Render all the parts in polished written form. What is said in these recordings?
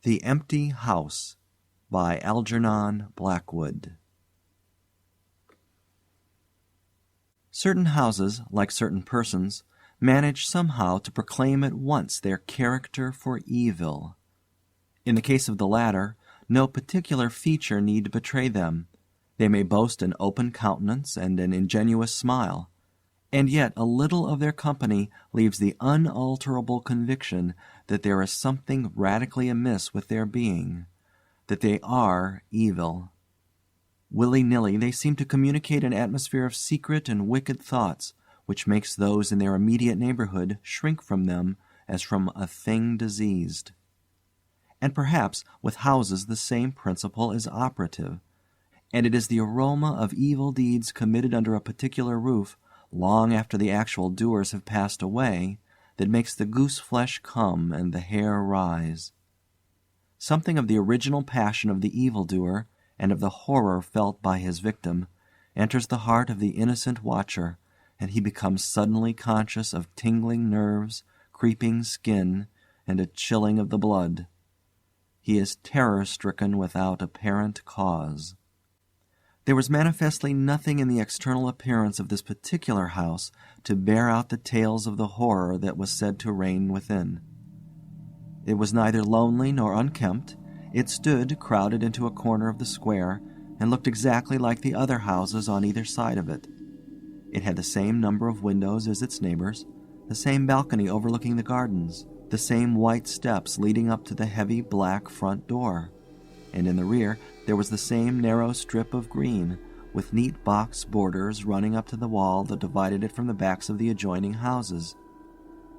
The Empty House by Algernon Blackwood. Certain houses, like certain persons, manage somehow to proclaim at once their character for evil. In the case of the latter, no particular feature need betray them. They may boast an open countenance and an ingenuous smile, and yet a little of their company leaves the unalterable conviction that there is something radically amiss with their being, that they are evil. Willy-nilly they seem to communicate an atmosphere of secret and wicked thoughts, which makes those in their immediate neighborhood shrink from them as from a thing diseased. And perhaps with houses the same principle is operative, and it is the aroma of evil deeds committed under a particular roof, long after the actual doers have passed away, that makes the goose-flesh come and the hair rise. Something of the original passion of the evildoer, and of the horror felt by his victim, enters the heart of the innocent watcher, and he becomes suddenly conscious of tingling nerves, creeping skin, and a chilling of the blood. He is terror-stricken without apparent cause. There was manifestly nothing in the external appearance of this particular house to bear out the tales of the horror that was said to reign within. It was neither lonely nor unkempt. It stood crowded into a corner of the square, and looked exactly like the other houses on either side of it. It had the same number of windows as its neighbors, the same balcony overlooking the gardens, the same white steps leading up to the heavy black front door, and in the rear there was the same narrow strip of green, with neat box borders running up to the wall that divided it from the backs of the adjoining houses.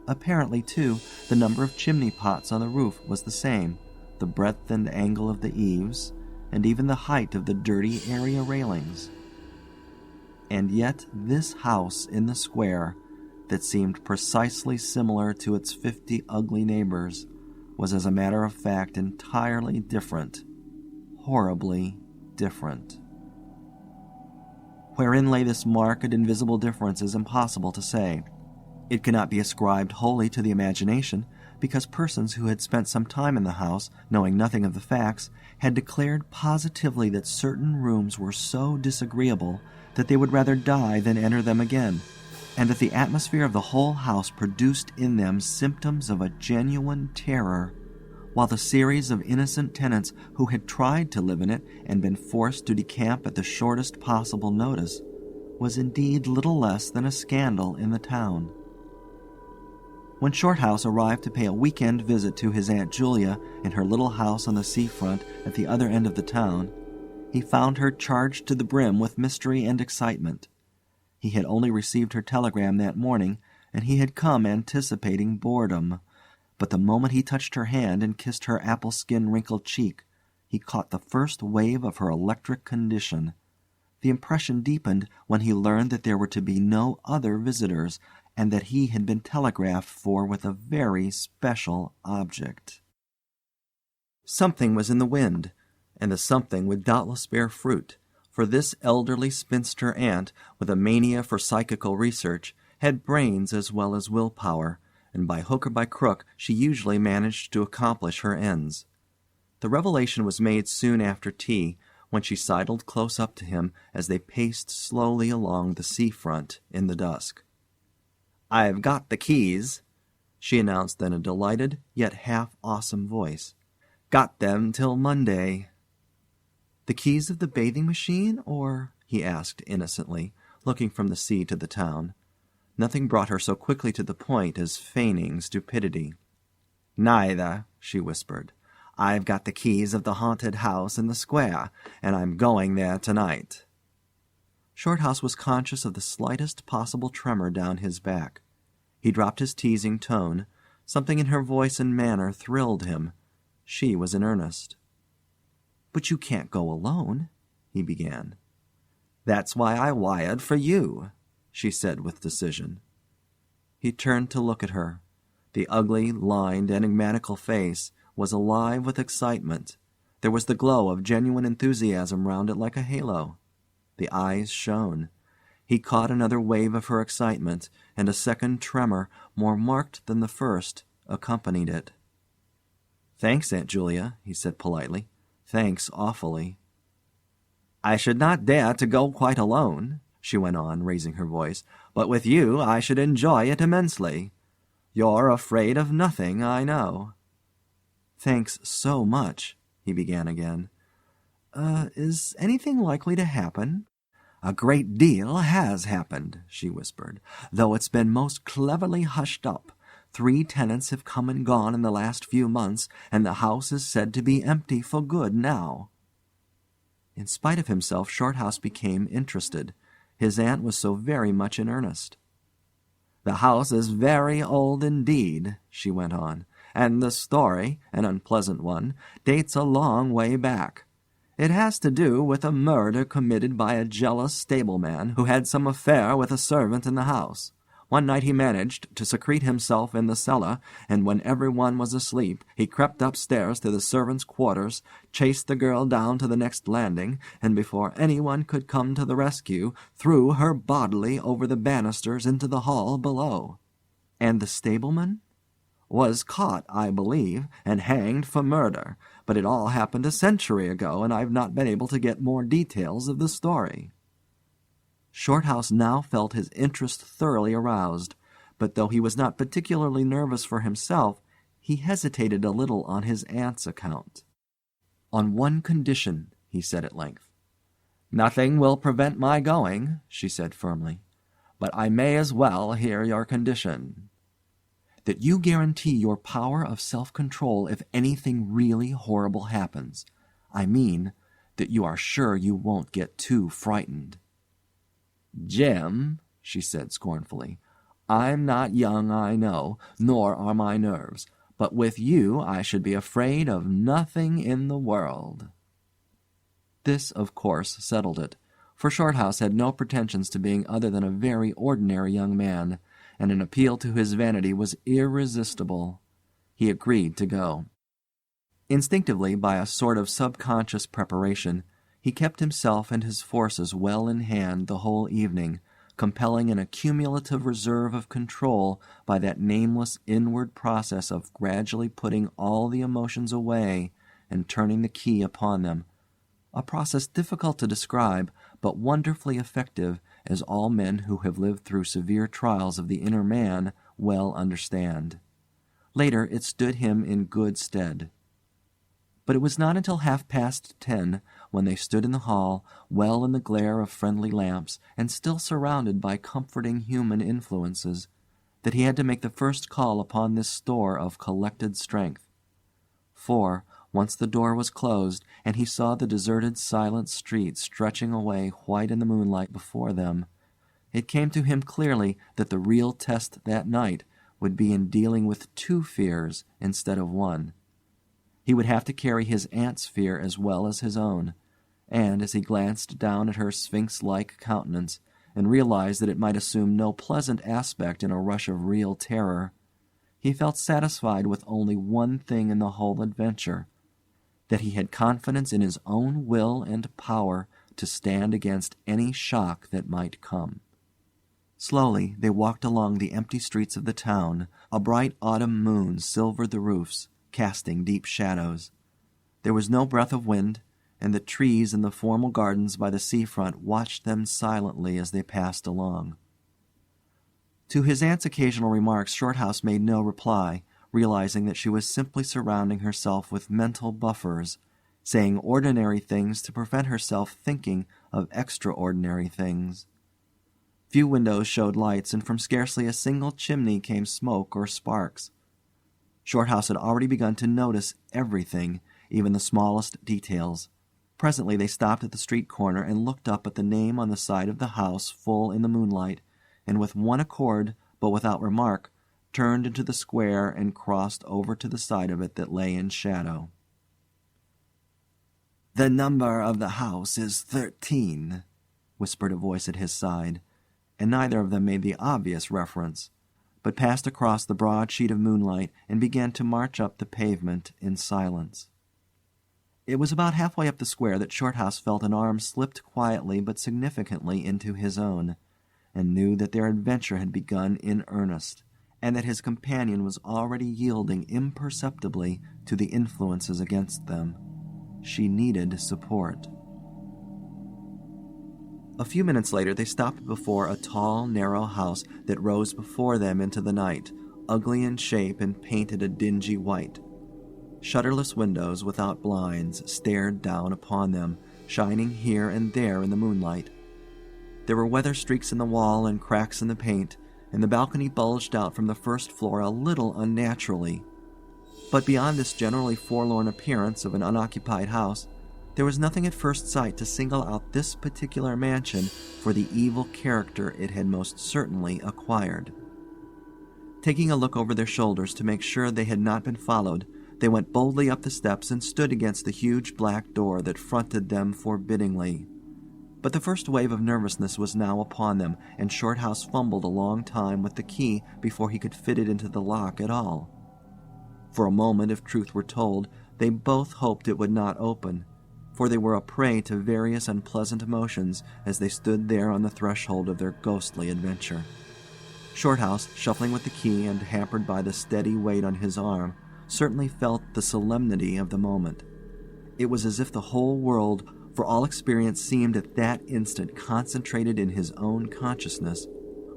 Apparently, too, the number of chimney pots on the roof was the same, the breadth and angle of the eaves, and even the height of the dirty area railings. And yet this house in the square, that seemed precisely similar to its 50 ugly neighbors, was as a matter of fact entirely different, horribly different. Wherein lay this marked invisible difference is impossible to say. It cannot be ascribed wholly to the imagination, because persons who had spent some time in the house, knowing nothing of the facts, had declared positively that certain rooms were so disagreeable that they would rather die than enter them again, and that the atmosphere of the whole house produced in them symptoms of a genuine terror, while the series of innocent tenants who had tried to live in it and been forced to decamp at the shortest possible notice was indeed little less than a scandal in the town. When Shorthouse arrived to pay a week-end visit to his Aunt Julia in her little house on the seafront at the other end of the town, he found her charged to the brim with mystery and excitement. He had only received her telegram that morning, and he had come anticipating boredom. But the moment he touched her hand and kissed her apple-skin wrinkled cheek, he caught the first wave of her electric condition. The impression deepened when he learned that there were to be no other visitors, and that he had been telegraphed for with a very special object. Something was in the wind, and the something would doubtless bear fruit, for this elderly spinster aunt, with a mania for psychical research, had brains as well as will-power, and by hook or by crook she usually managed to accomplish her ends. The revelation was made soon after tea, when she sidled close up to him as they paced slowly along the sea-front in the dusk. "I've got the keys," she announced in a delighted yet half-awesome voice. "Got them till Monday." "The keys of the bathing machine, or?" he asked innocently, looking from the sea to the town. Nothing brought her so quickly to the point as feigning stupidity. "Neither," she whispered. "I've got the keys of the haunted house in the square, and I'm going there tonight." Shorthouse was conscious of the slightest possible tremor down his back. He dropped his teasing tone. Something in her voice and manner thrilled him. She was in earnest. "But you can't go alone," he began. "That's why I wired for you," she said with decision. He turned to look at her. The ugly, lined, enigmatical face was alive with excitement. There was the glow of genuine enthusiasm round it like a halo. The eyes shone. He caught another wave of her excitement, and a second tremor, more marked than the first, accompanied it. "Thanks, Aunt Julia," he said politely. "Thanks awfully." "I should not dare to go quite alone," she went on, raising her voice, "but with you I should enjoy it immensely. You're afraid of nothing, I know." "Thanks so much," he began again. Is anything likely to happen?" "A great deal has happened," she whispered, "though it's been most cleverly hushed up. 3 tenants have come and gone in the last few months, and the house is said to be empty for good now." In spite of himself, Shorthouse became interested. His aunt was so very much in earnest. "The house is very old indeed," she went on, "and the story, an unpleasant one, dates a long way back. It has to do with a murder committed by a jealous stableman who had some affair with a servant in the house. One night he managed to secrete himself in the cellar, and when everyone was asleep, he crept upstairs to the servants' quarters, chased the girl down to the next landing, and before anyone could come to the rescue, threw her bodily over the banisters into the hall below." "And the stableman?" "Was caught, I believe, and hanged for murder, but it all happened a century ago, and I've not been able to get more details of the story." Shorthouse now felt his interest thoroughly aroused, but though he was not particularly nervous for himself, he hesitated a little on his aunt's account. "On one condition," he said at length. "Nothing will prevent my going," she said firmly, "but I may as well hear your condition." "That you guarantee your power of self-control if anything really horrible happens. I mean, that you are sure you won't get too frightened." "Jim," she said scornfully, "I'm not young, I know, nor are my nerves, but with you I should be afraid of nothing in the world." This, of course, settled it, for Shorthouse had no pretensions to being other than a very ordinary young man, and an appeal to his vanity was irresistible. He agreed to go. Instinctively, by a sort of subconscious preparation, he kept himself and his forces well in hand the whole evening, compelling an accumulative reserve of control by that nameless inward process of gradually putting all the emotions away and turning the key upon them, a process difficult to describe, but wonderfully effective, as all men who have lived through severe trials of the inner man well understand. Later it stood him in good stead. But it was not until 10:30, when they stood in the hall, well in the glare of friendly lamps, and still surrounded by comforting human influences, that he had to make the first call upon this store of collected strength. For, once the door was closed, and he saw the deserted silent street stretching away white in the moonlight before them, it came to him clearly that the real test that night would be in dealing with 2 fears instead of 1. He would have to carry his aunt's fear as well as his own, and as he glanced down at her sphinx-like countenance, and realized that it might assume no pleasant aspect in a rush of real terror, he felt satisfied with only one thing in the whole adventure, that he had confidence in his own will and power to stand against any shock that might come. Slowly they walked along the empty streets of the town. A bright autumn moon silvered the roofs, casting deep shadows. There was no breath of wind, and the trees in the formal gardens by the seafront watched them silently as they passed along. To his aunt's occasional remarks Shorthouse made no reply, realizing that she was simply surrounding herself with mental buffers, saying ordinary things to prevent herself thinking of extraordinary things. Few windows showed lights, and from scarcely a single chimney came smoke or sparks. Shorthouse had already begun to notice everything, even the smallest details. Presently they stopped at the street corner and looked up at the name on the side of the house full in the moonlight, and with one accord, but without remark, turned into the square and crossed over to the side of it that lay in shadow. "The number of the house is 13, whispered a voice at his side, and neither of them made the obvious reference, but passed across the broad sheet of moonlight and began to march up the pavement in silence. It was about halfway up the square that Shorthouse felt an arm slipped quietly but significantly into his own, and knew that their adventure had begun in earnest, and that his companion was already yielding imperceptibly to the influences against them. She needed support. A few minutes later they stopped before a tall, narrow house that rose before them into the night, ugly in shape and painted a dingy white. Shutterless windows without blinds stared down upon them, shining here and there in the moonlight. There were weather streaks in the wall and cracks in the paint, and the balcony bulged out from the first floor a little unnaturally. But beyond this generally forlorn appearance of an unoccupied house, there was nothing at first sight to single out this particular mansion for the evil character it had most certainly acquired. Taking a look over their shoulders to make sure they had not been followed, they went boldly up the steps and stood against the huge black door that fronted them forbiddingly. But the first wave of nervousness was now upon them, and Shorthouse fumbled a long time with the key before he could fit it into the lock at all. For a moment, if truth were told, they both hoped it would not open, for they were a prey to various unpleasant emotions as they stood there on the threshold of their ghostly adventure. Shorthouse, shuffling with the key and hampered by the steady weight on his arm, certainly felt the solemnity of the moment. It was as if the whole world, for all experience, seemed at that instant concentrated in his own consciousness,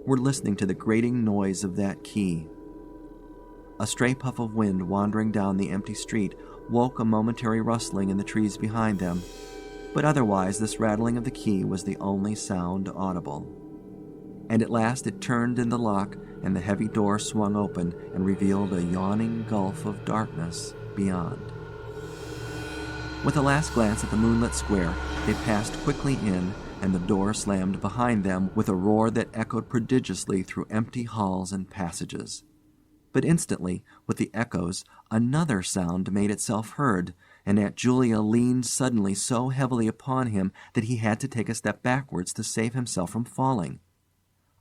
were listening to the grating noise of that key. A stray puff of wind wandering down the empty street woke a momentary rustling in the trees behind them, but otherwise this rattling of the key was the only sound audible. And at last it turned in the lock, and the heavy door swung open and revealed a yawning gulf of darkness beyond. With a last glance at the moonlit square, they passed quickly in, and the door slammed behind them with a roar that echoed prodigiously through empty halls and passages. But instantly, with the echoes, another sound made itself heard, and Aunt Julia leaned suddenly so heavily upon him that he had to take a step backwards to save himself from falling.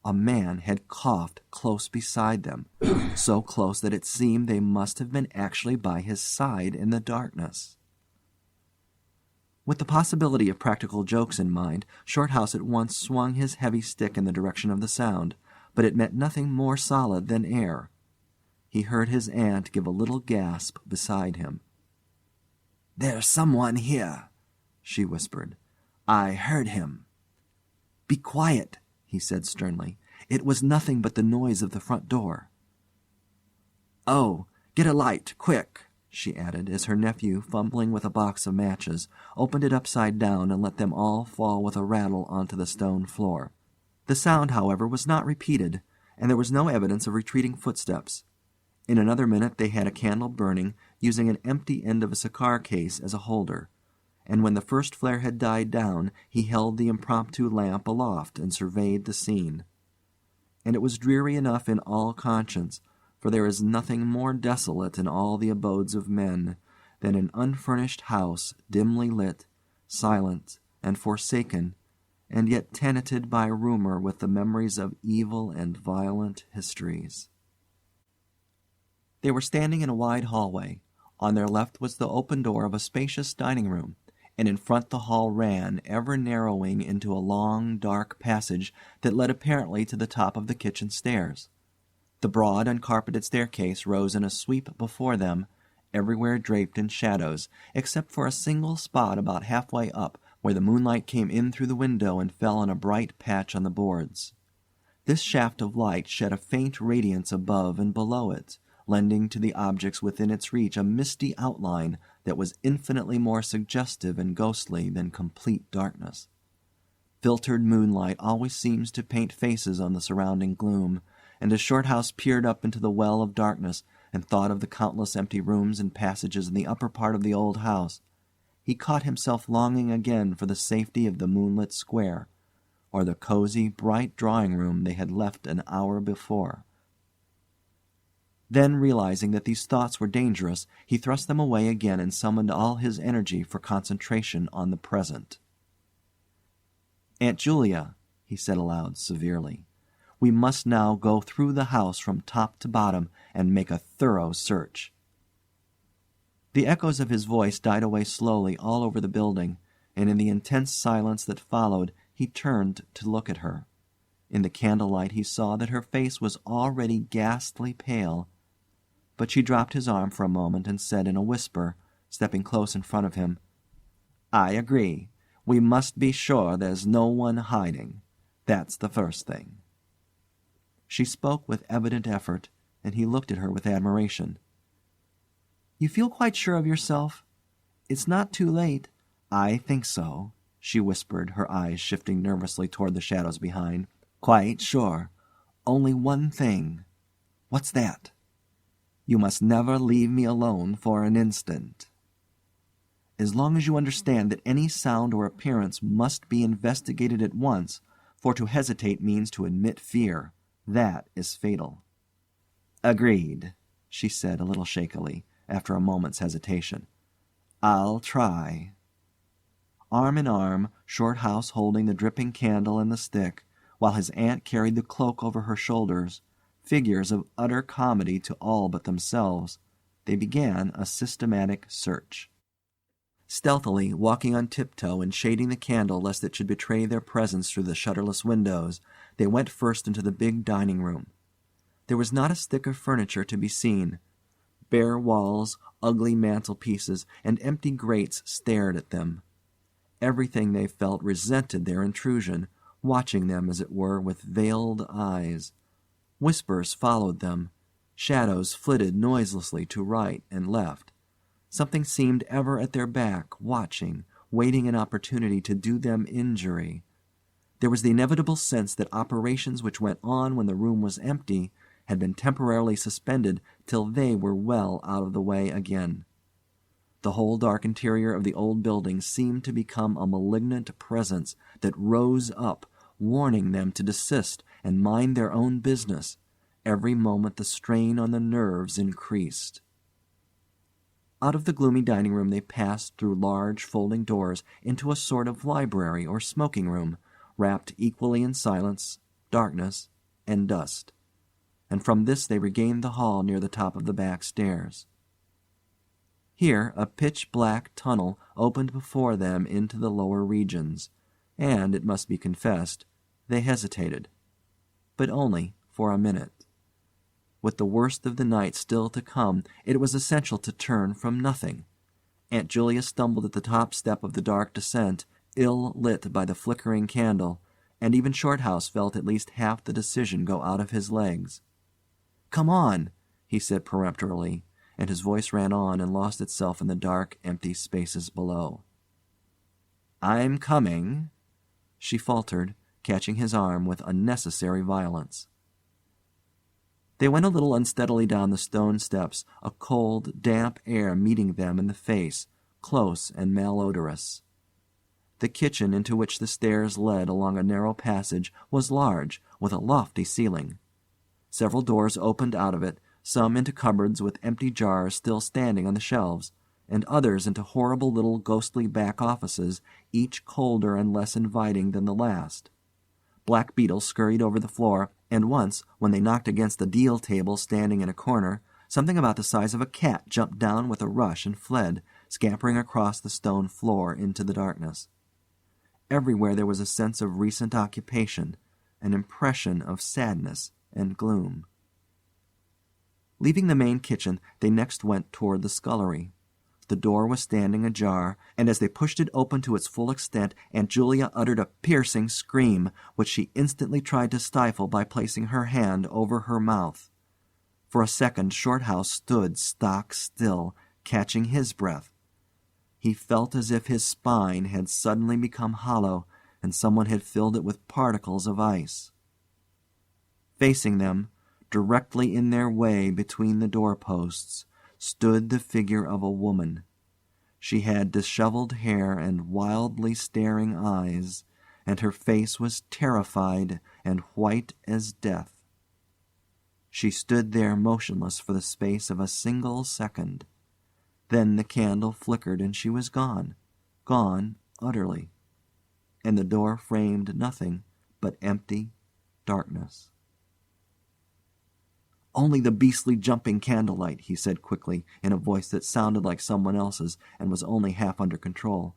A man had coughed close beside them, so close that it seemed they must have been actually by his side in the darkness. With the possibility of practical jokes in mind, Shorthouse at once swung his heavy stick in the direction of the sound, but it met nothing more solid than air. He heard his aunt give a little gasp beside him. "There's someone here," she whispered. "I heard him." "Be quiet," he said sternly. "It was nothing but the noise of the front door." "Oh, get a light, quick," she added, as her nephew, fumbling with a box of matches, opened it upside down and let them all fall with a rattle onto the stone floor. The sound, however, was not repeated, and there was no evidence of retreating footsteps. In another minute they had a candle burning, using an empty end of a cigar case as a holder, and when the first flare had died down he held the impromptu lamp aloft and surveyed the scene. And it was dreary enough in all conscience, for there is nothing more desolate in all the abodes of men than an unfurnished house dimly lit, silent, and forsaken, and yet tenanted by rumor with the memories of evil and violent histories. They were standing in a wide hallway. On their left was the open door of a spacious dining room, and in front the hall ran, ever narrowing into a long, dark passage that led apparently to the top of the kitchen stairs. The broad, uncarpeted staircase rose in a sweep before them, everywhere draped in shadows, except for a single spot about halfway up, where the moonlight came in through the window and fell on a bright patch on the boards. This shaft of light shed a faint radiance above and below it, lending to the objects within its reach a misty outline that was infinitely more suggestive and ghostly than complete darkness. Filtered moonlight always seems to paint faces on the surrounding gloom, and as Shorthouse peered up into the well of darkness and thought of the countless empty rooms and passages in the upper part of the old house, he caught himself longing again for the safety of the moonlit square, or the cozy, bright drawing-room they had left an hour before. Then, realizing that these thoughts were dangerous, he thrust them away again and summoned all his energy for concentration on the present. "Aunt Julia," he said aloud, severely, "we must now go through the house from top to bottom and make a thorough search." The echoes of his voice died away slowly all over the building, and in the intense silence that followed he turned to look at her. In the candlelight he saw that her face was already ghastly pale, but she dropped his arm for a moment and said in a whisper, stepping close in front of him, "I agree. We must be sure there's no one hiding. That's the first thing." She spoke with evident effort, and he looked at her with admiration. "You feel quite sure of yourself? It's not too late." "I think so," she whispered, her eyes shifting nervously toward the shadows behind. "Quite sure. Only one thing." "What's that?" "You must never leave me alone for an instant." "As long as you understand that any sound or appearance must be investigated at once, for to hesitate means to admit fear. That is fatal." "Agreed," she said a little shakily, after a moment's hesitation. "I'll try." Arm in arm, Shorthouse holding the dripping candle and the stick, while his aunt carried the cloak over her shoulders, figures of utter comedy to all but themselves, they began a systematic search. Stealthily, walking on tiptoe and shading the candle lest it should betray their presence through the shutterless windows, they went first into the big dining room. There was not a stick of furniture to be seen. Bare walls, ugly mantelpieces, and empty grates stared at them. Everything, they felt, resented their intrusion, watching them, as it were, with veiled eyes. Whispers followed them. Shadows flitted noiselessly to right and left. Something seemed ever at their back, watching, waiting an opportunity to do them injury. There was the inevitable sense that operations which went on when the room was empty had been temporarily suspended till they were well out of the way again. The whole dark interior of the old building seemed to become a malignant presence that rose up, warning them to desist and mind their own business. Every moment the strain on the nerves increased. Out of the gloomy dining room they passed through large folding doors into a sort of library or smoking room, wrapped equally in silence, darkness, and dust. And from this they regained the hall near the top of the back stairs. Here a pitch-black tunnel opened before them into the lower regions, and, it must be confessed, they hesitated. But only for a minute. With the worst of the night still to come, it was essential to turn from nothing. Aunt Julia stumbled at the top step of the dark descent, ill lit by the flickering candle, and even Shorthouse felt at least half the decision go out of his legs. "Come on," he said peremptorily, and his voice ran on and lost itself in the dark, empty spaces below. "I'm coming," she faltered, catching his arm with unnecessary violence. They went a little unsteadily down the stone steps, a cold, damp air meeting them in the face, close and malodorous. The kitchen, into which the stairs led along a narrow passage, was large, with a lofty ceiling. Several doors opened out of it, some into cupboards with empty jars still standing on the shelves, and others into horrible little ghostly back offices, each colder and less inviting than the last. Black beetles scurried over the floor, and once, when they knocked against a deal table standing in a corner, something about the size of a cat jumped down with a rush and fled, scampering across the stone floor into the darkness. Everywhere there was a sense of recent occupation, an impression of sadness and gloom. Leaving the main kitchen, they next went toward the scullery. The door was standing ajar, and as they pushed it open to its full extent, Aunt Julia uttered a piercing scream, which she instantly tried to stifle by placing her hand over her mouth. For a second Shorthouse stood stock still, catching his breath. He felt as if his spine had suddenly become hollow, and someone had filled it with particles of ice. Facing them, directly in their way between the doorposts, stood the figure of a woman. She had disheveled hair and wildly staring eyes, and her face was terrified and white as death. She stood there motionless for the space of a single second. Then the candle flickered and she was gone, gone utterly, and the door framed nothing but empty darkness. "Only the beastly jumping candlelight," he said quickly, in a voice that sounded like someone else's and was only half under control.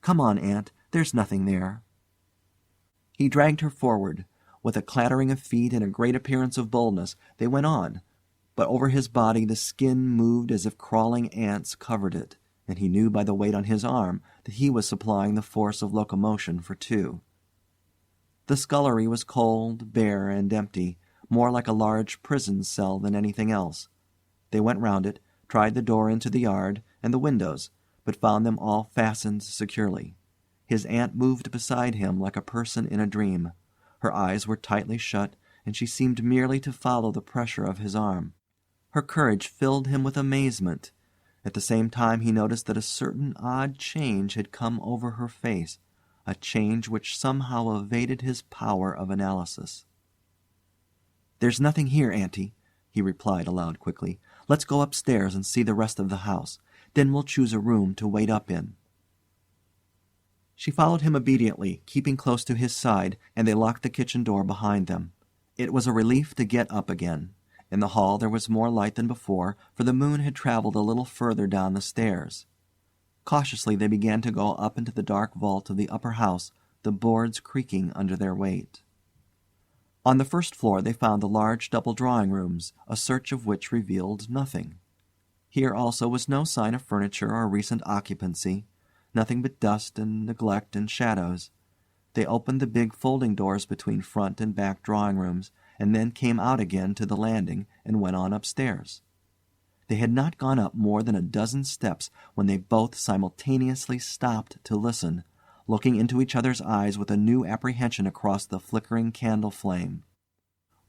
"Come on, Aunt, there's nothing there." He dragged her forward. With a clattering of feet and a great appearance of boldness, they went on, but over his body the skin moved as if crawling ants covered it, and he knew by the weight on his arm that he was supplying the force of locomotion for two. The scullery was cold, bare, and empty, more like a large prison cell than anything else. They went round it, tried the door into the yard, and the windows, but found them all fastened securely. His aunt moved beside him like a person in a dream. Her eyes were tightly shut, and she seemed merely to follow the pressure of his arm. Her courage filled him with amazement. At the same time he noticed that a certain odd change had come over her face, a change which somehow evaded his power of analysis. "There's nothing here, Auntie," he replied aloud quickly. "Let's go upstairs and see the rest of the house. Then we'll choose a room to wait up in." She followed him obediently, keeping close to his side, and they locked the kitchen door behind them. It was a relief to get up again. In the hall there was more light than before, for the moon had traveled a little further down the stairs. Cautiously they began to go up into the dark vault of the upper house, the boards creaking under their weight. On the first floor they found the large double drawing-rooms, a search of which revealed nothing. Here also was no sign of furniture or recent occupancy, nothing but dust and neglect and shadows. They opened the big folding doors between front and back drawing-rooms, and then came out again to the landing and went on upstairs. They had not gone up more than a dozen steps when they both simultaneously stopped to listen, looking into each other's eyes with a new apprehension across the flickering candle flame.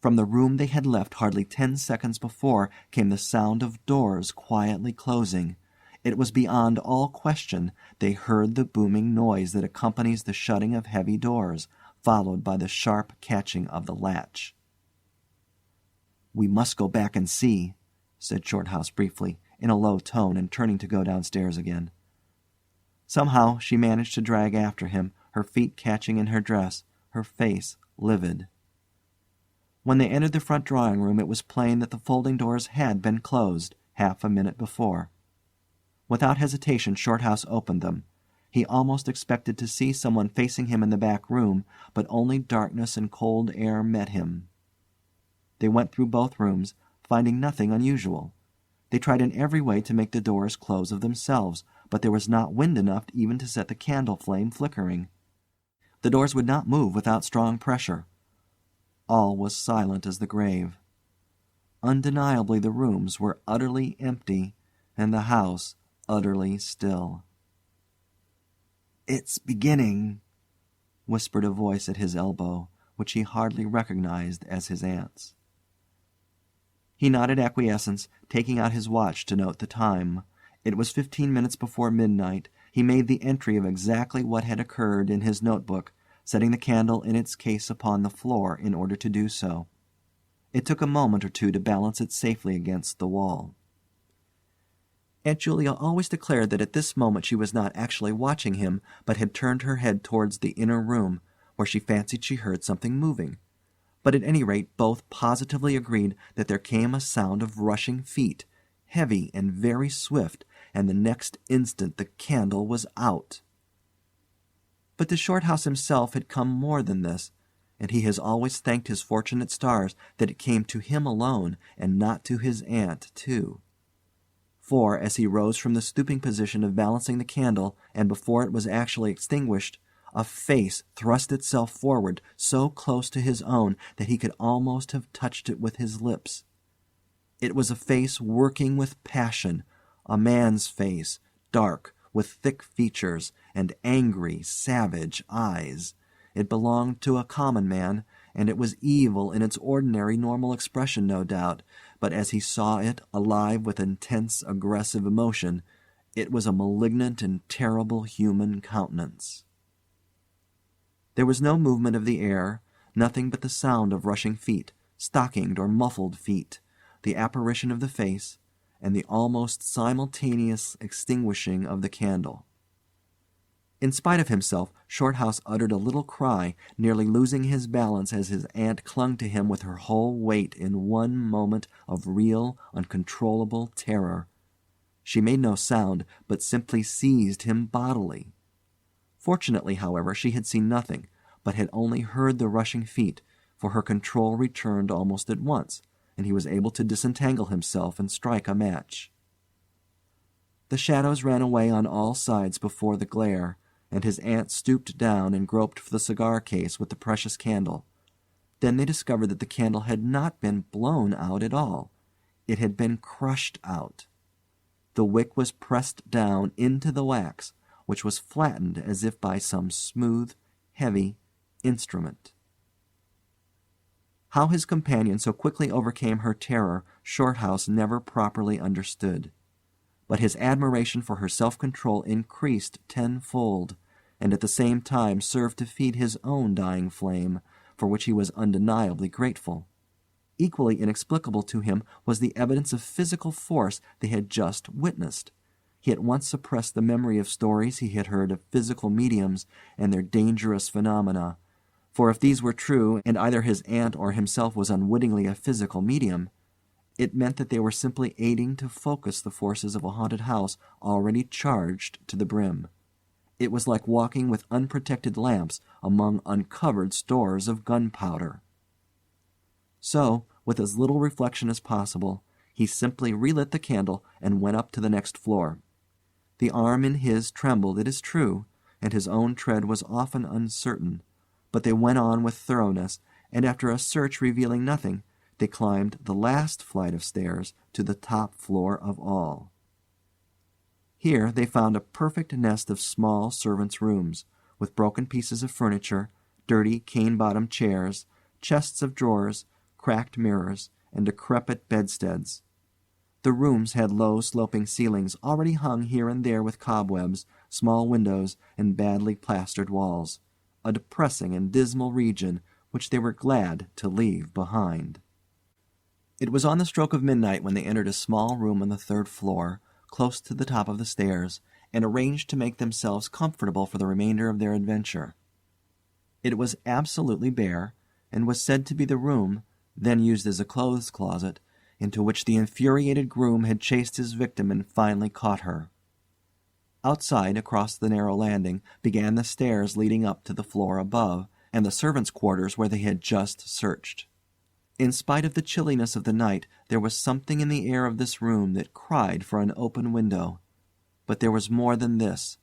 From the room they had left hardly 10 seconds before came the sound of doors quietly closing. It was beyond all question they heard the booming noise that accompanies the shutting of heavy doors, followed by the sharp catching of the latch. "We must go back and see," said Shorthouse briefly, in a low tone, and turning to go downstairs again. Somehow she managed to drag after him, her feet catching in her dress, her face livid. When they entered the front drawing-room it was plain that the folding doors had been closed half a minute before. Without hesitation Shorthouse opened them. He almost expected to see someone facing him in the back room, but only darkness and cold air met him. They went through both rooms, finding nothing unusual. They tried in every way to make the doors close of themselves, but there was not wind enough even to set the candle flame flickering. The doors would not move without strong pressure. All was silent as the grave. Undeniably the rooms were utterly empty, and the house utterly still. "It's beginning," whispered a voice at his elbow, which he hardly recognized as his aunt's. He nodded acquiescence, taking out his watch to note the time. It was 15 minutes before midnight. He made the entry of exactly what had occurred in his notebook, setting the candle in its case upon the floor in order to do so. It took a moment or two to balance it safely against the wall. Aunt Julia always declared that at this moment she was not actually watching him, but had turned her head towards the inner room, where she fancied she heard something moving. But at any rate both positively agreed that there came a sound of rushing feet, heavy and very swift, and the next instant the candle was out. But to Shorthouse himself had come more than this, and he has always thanked his fortunate stars that it came to him alone, and not to his aunt too. For, as he rose from the stooping position of balancing the candle, and before it was actually extinguished, a face thrust itself forward so close to his own that he could almost have touched it with his lips. It was a face working with passion, a man's face, dark, with thick features, and angry, savage eyes. It belonged to a common man, and it was evil in its ordinary normal expression, no doubt, but as he saw it, alive with intense, aggressive emotion, it was a malignant and terrible human countenance. There was no movement of the air, nothing but the sound of rushing feet, stockinged or muffled feet, the apparition of the face, and the almost simultaneous extinguishing of the candle. In spite of himself, Shorthouse uttered a little cry, nearly losing his balance as his aunt clung to him with her whole weight in one moment of real, uncontrollable terror. She made no sound, but simply seized him bodily. Fortunately, however, she had seen nothing, but had only heard the rushing feet, for her control returned almost at once, and he was able to disentangle himself and strike a match. The shadows ran away on all sides before the glare, and his aunt stooped down and groped for the cigar case with the precious candle. Then they discovered that the candle had not been blown out at all. It had been crushed out. The wick was pressed down into the wax, which was flattened as if by some smooth, heavy instrument. How his companion so quickly overcame her terror Shorthouse never properly understood. But his admiration for her self-control increased tenfold, and at the same time served to feed his own dying flame, for which he was undeniably grateful. Equally inexplicable to him was the evidence of physical force they had just witnessed. He at once suppressed the memory of stories he had heard of physical mediums and their dangerous phenomena, for if these were true, and either his aunt or himself was unwittingly a physical medium, it meant that they were simply aiding to focus the forces of a haunted house already charged to the brim. It was like walking with unprotected lamps among uncovered stores of gunpowder. So, with as little reflection as possible, he simply relit the candle and went up to the next floor. The arm in his trembled, it is true, and his own tread was often uncertain, but they went on with thoroughness, and after a search revealing nothing, they climbed the last flight of stairs to the top floor of all. Here they found a perfect nest of small servants' rooms, with broken pieces of furniture, dirty cane-bottomed chairs, chests of drawers, cracked mirrors, and decrepit bedsteads. The rooms had low sloping ceilings already hung here and there with cobwebs, small windows, and badly plastered walls, a depressing and dismal region which they were glad to leave behind. It was on the stroke of midnight when they entered a small room on the third floor, close to the top of the stairs, and arranged to make themselves comfortable for the remainder of their adventure. It was absolutely bare, and was said to be the room, then used as a clothes closet, into which the infuriated groom had chased his victim and finally caught her. Outside, across the narrow landing, began the stairs leading up to the floor above, and the servants' quarters where they had just searched. In spite of the chilliness of the night, there was something in the air of this room that cried for an open window. But there was more than this.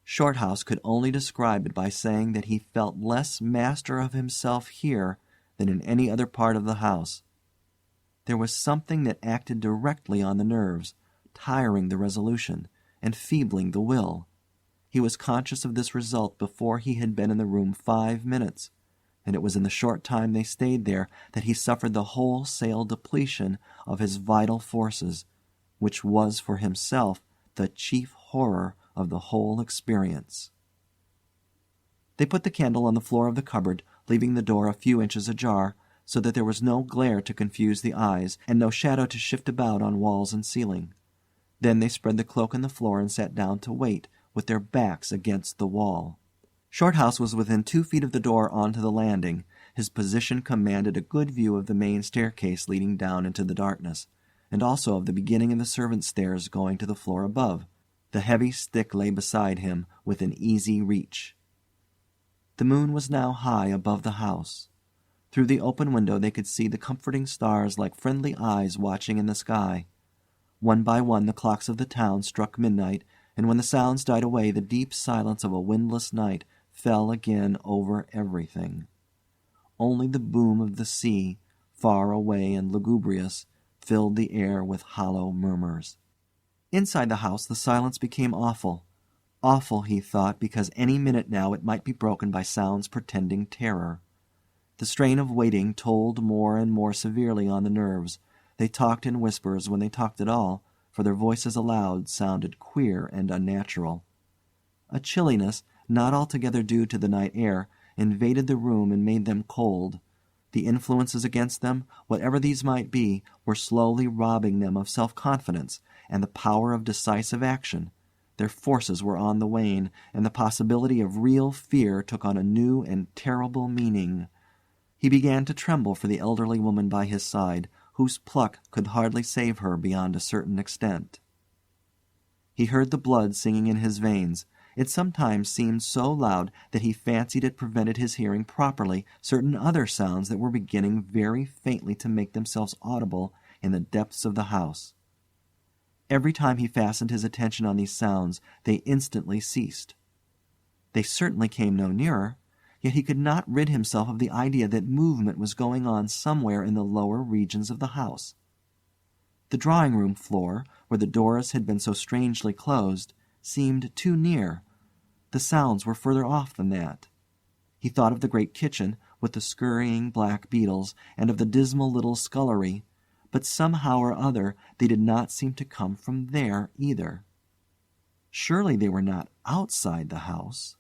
Shorthouse could only describe it by saying that he felt less master of himself here than in any other part of the house. There was something that acted directly on the nerves, tiring the resolution, and feebling the will. He was conscious of this result before he had been in the room 5 minutes, and it was in the short time they stayed there that he suffered the wholesale depletion of his vital forces, which was for himself the chief horror of the whole experience. They put the candle on the floor of the cupboard, leaving the door a few inches ajar, so that there was no glare to confuse the eyes, and no shadow to shift about on walls and ceiling. Then they spread the cloak on the floor and sat down to wait, with their backs against the wall. Shorthouse was within 2 feet of the door onto the landing. His position commanded a good view of the main staircase leading down into the darkness, and also of the beginning of the servants' stairs going to the floor above. The heavy stick lay beside him, within easy reach. The moon was now high above the house. Through the open window they could see the comforting stars like friendly eyes watching in the sky. One by one the clocks of the town struck midnight, and when the sounds died away the deep silence of a windless night fell again over everything. Only the boom of the sea, far away and lugubrious, filled the air with hollow murmurs. Inside the house the silence became awful. Awful, he thought, because any minute now it might be broken by sounds portending terror. The strain of waiting told more and more severely on the nerves. They talked in whispers when they talked at all, for their voices aloud sounded queer and unnatural. A chilliness, not altogether due to the night air, invaded the room and made them cold. The influences against them, whatever these might be, were slowly robbing them of self-confidence and the power of decisive action. Their forces were on the wane, and the possibility of real fear took on a new and terrible meaning. He began to tremble for the elderly woman by his side, whose pluck could hardly save her beyond a certain extent. He heard the blood singing in his veins, It sometimes seemed so loud that he fancied it prevented his hearing properly certain other sounds that were beginning very faintly to make themselves audible in the depths of the house. Every time he fastened his attention on these sounds, they instantly ceased. They certainly came no nearer, yet he could not rid himself of the idea that movement was going on somewhere in the lower regions of the house. The drawing-room floor, where the doors had been so strangely closed, seemed too near. The sounds were further off than that. He thought of the great kitchen, with the scurrying black beetles, and of the dismal little scullery, but somehow or other they did not seem to come from there either. Surely they were not outside the house.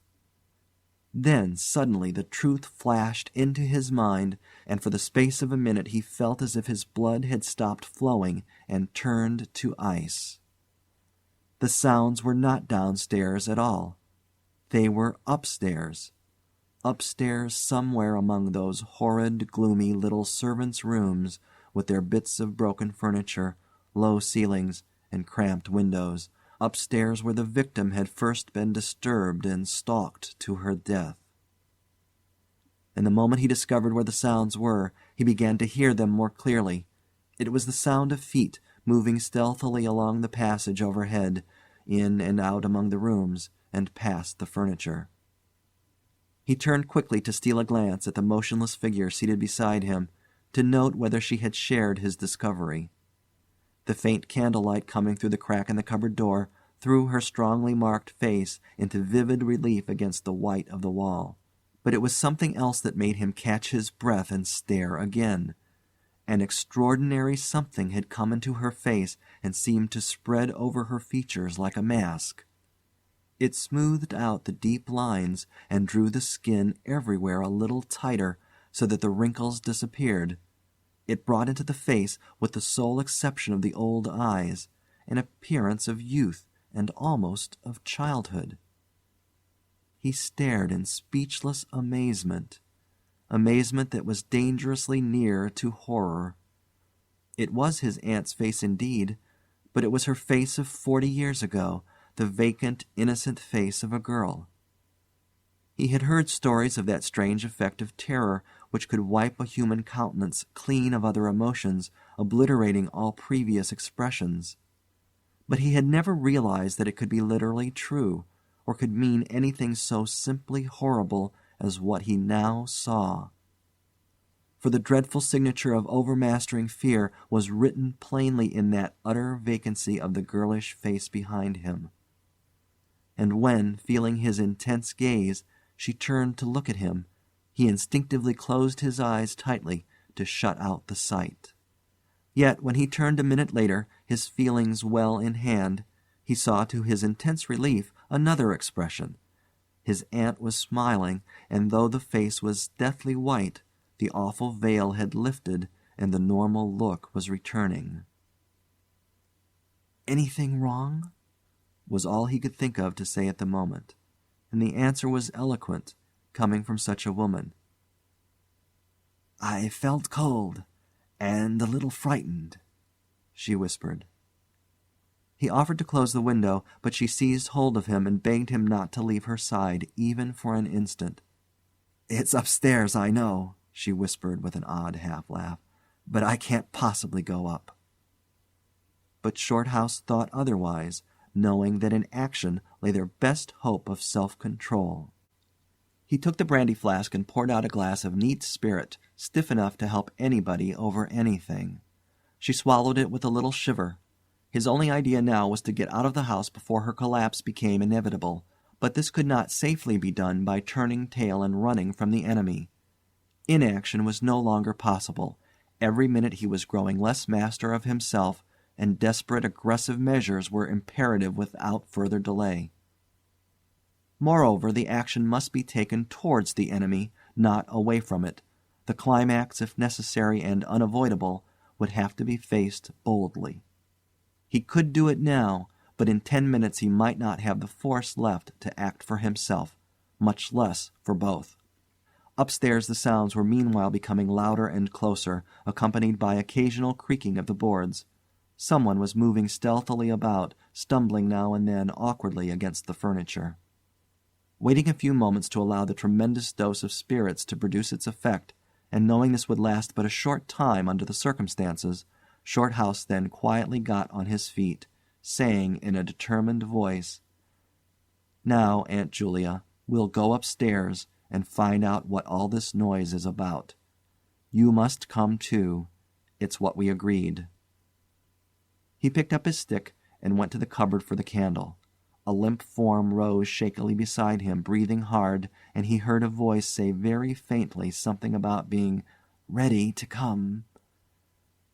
Then suddenly the truth flashed into his mind, and for the space of a minute he felt as if his blood had stopped flowing and turned to ice. The sounds were not downstairs at all. They were upstairs. Upstairs somewhere among those horrid, gloomy little servants' rooms with their bits of broken furniture, low ceilings, and cramped windows. Upstairs where the victim had first been disturbed and stalked to her death. And the moment he discovered where the sounds were, he began to hear them more clearly. It was the sound of feet moving stealthily along the passage overhead, in and out among the rooms, and past the furniture. He turned quickly to steal a glance at the motionless figure seated beside him, to note whether she had shared his discovery. The faint candlelight coming through the crack in the cupboard door threw her strongly marked face into vivid relief against the white of the wall. But it was something else that made him catch his breath and stare again. An extraordinary something had come into her face and seemed to spread over her features like a mask. It smoothed out the deep lines and drew the skin everywhere a little tighter so that the wrinkles disappeared. It brought into the face, with the sole exception of the old eyes, an appearance of youth and almost of childhood. He stared in speechless amazement that was dangerously near to horror. It was his aunt's face indeed, but it was her face of 40 years ago, the vacant, innocent face of a girl. He had heard stories of that strange effect of terror which could wipe a human countenance clean of other emotions, obliterating all previous expressions. But he had never realized that it could be literally true, or could mean anything so simply horrible as what he now saw. For the dreadful signature of overmastering fear was written plainly in that utter vacancy of the girlish face behind him. And when, feeling his intense gaze, she turned to look at him, he instinctively closed his eyes tightly to shut out the sight. Yet when he turned a minute later, his feelings well in hand, he saw to his intense relief another expression. His aunt was smiling, and though the face was deathly white, the awful veil had lifted and the normal look was returning. "Anything wrong?" was all he could think of to say at the moment, and the answer was eloquent, coming from such a woman. "I felt cold, and a little frightened," she whispered. He offered to close the window, but she seized hold of him and begged him not to leave her side, even for an instant. "It's upstairs, I know," she whispered with an odd half-laugh, "but I can't possibly go up." But Shorthouse thought otherwise, knowing that in action lay their best hope of self-control. He took the brandy flask and poured out a glass of neat spirit, stiff enough to help anybody over anything. She swallowed it with a little shiver. His only idea now was to get out of the house before her collapse became inevitable, but this could not safely be done by turning tail and running from the enemy. Inaction was no longer possible. Every minute he was growing less master of himself, and desperate aggressive measures were imperative without further delay. Moreover, the action must be taken towards the enemy, not away from it. The climax, if necessary and unavoidable, would have to be faced boldly. He could do it now, but in 10 minutes he might not have the force left to act for himself, much less for both. Upstairs the sounds were meanwhile becoming louder and closer, accompanied by occasional creaking of the boards. Someone was moving stealthily about, stumbling now and then awkwardly against the furniture. Waiting a few moments to allow the tremendous dose of spirits to produce its effect, and knowing this would last but a short time under the circumstances, Shorthouse then quietly got on his feet, saying in a determined voice, "Now, Aunt Julia, we'll go upstairs and find out what all this noise is about. You must come too. It's what we agreed." He picked up his stick and went to the cupboard for the candle. A limp form rose shakily beside him, breathing hard, and he heard a voice say very faintly something about being ready to come.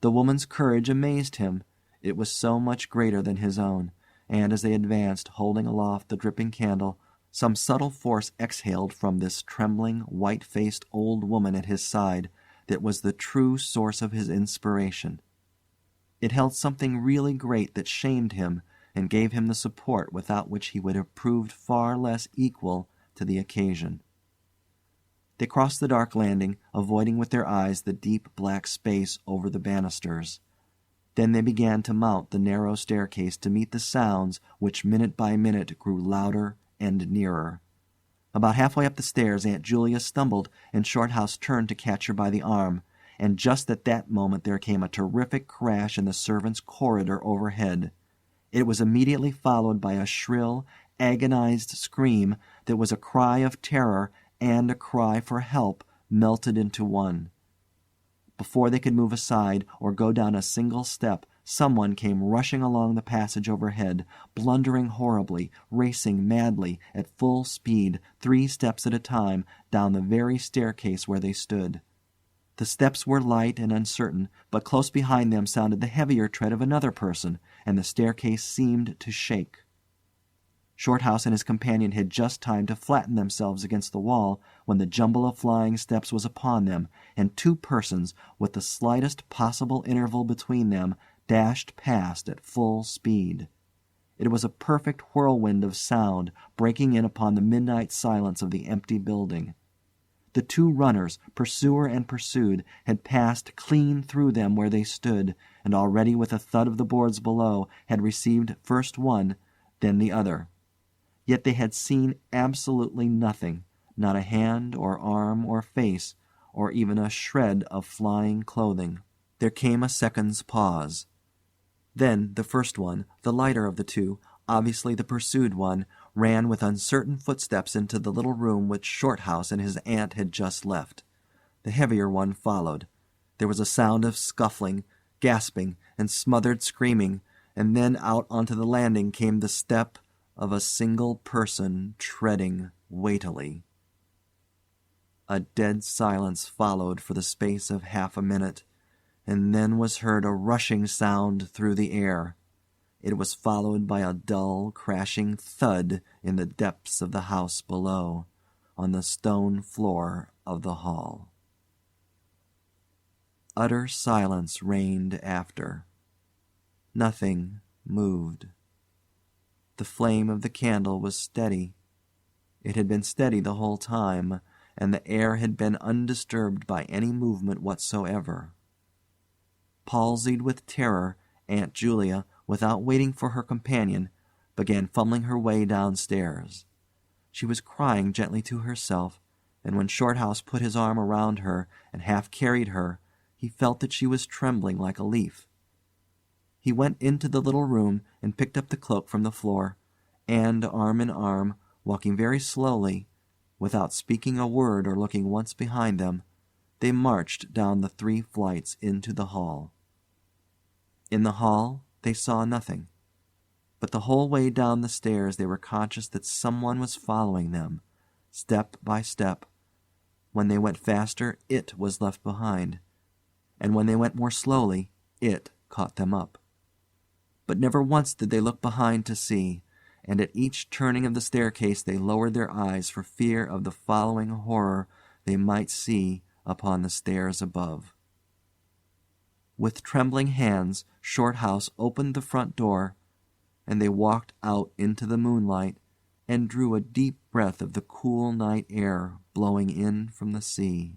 The woman's courage amazed him. It was so much greater than his own, and as they advanced, holding aloft the dripping candle, some subtle force exhaled from this trembling, white-faced old woman at his side that was the true source of his inspiration. It held something really great that shamed him and gave him the support without which he would have proved far less equal to the occasion. They crossed the dark landing, avoiding with their eyes the deep black space over the banisters. Then they began to mount the narrow staircase to meet the sounds which minute by minute grew louder and nearer. About halfway up the stairs Aunt Julia stumbled, and Shorthouse turned to catch her by the arm, and just at that moment there came a terrific crash in the servants' corridor overhead. It was immediately followed by a shrill, agonized scream that was a cry of terror and a cry for help melted into one. Before they could move aside or go down a single step, someone came rushing along the passage overhead, blundering horribly, racing madly, at full speed, 3 steps at a time, down the very staircase where they stood. The steps were light and uncertain, but close behind them sounded the heavier tread of another person, and the staircase seemed to shake. Shorthouse and his companion had just time to flatten themselves against the wall when the jumble of flying steps was upon them, and 2 persons, with the slightest possible interval between them, dashed past at full speed. It was a perfect whirlwind of sound breaking in upon the midnight silence of the empty building. The 2 runners, pursuer and pursued, had passed clean through them where they stood, and already with a thud of the boards below had received first one, then the other. Yet they had seen absolutely nothing, not a hand or arm or face, or even a shred of flying clothing. There came a second's pause. Then the first one, the lighter of the 2, obviously the pursued one, ran with uncertain footsteps into the little room which Shorthouse and his aunt had just left. The heavier one followed. There was a sound of scuffling, gasping, and smothered screaming, and then out onto the landing came the step of a single person treading weightily. A dead silence followed for the space of half a minute, and then was heard a rushing sound through the air. It was followed by a dull, crashing thud in the depths of the house below, on the stone floor of the hall. Utter silence reigned after. Nothing moved. The flame of the candle was steady. It had been steady the whole time, and the air had been undisturbed by any movement whatsoever. Palsied with terror, Aunt Julia, without waiting for her companion, began fumbling her way downstairs. She was crying gently to herself, and when Shorthouse put his arm around her and half carried her, he felt that she was trembling like a leaf. He went into the little room and picked up the cloak from the floor, and, arm in arm, walking very slowly, without speaking a word or looking once behind them, they marched down the 3 flights into the hall. In the hall they saw nothing, but the whole way down the stairs they were conscious that someone was following them, step by step. When they went faster, it was left behind, and when they went more slowly, it caught them up. But never once did they look behind to see, and at each turning of the staircase they lowered their eyes for fear of the following horror they might see upon the stairs above. With trembling hands, Shorthouse opened the front door, and they walked out into the moonlight and drew a deep breath of the cool night air blowing in from the sea.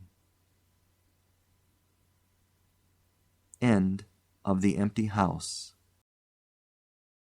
End of The Empty House.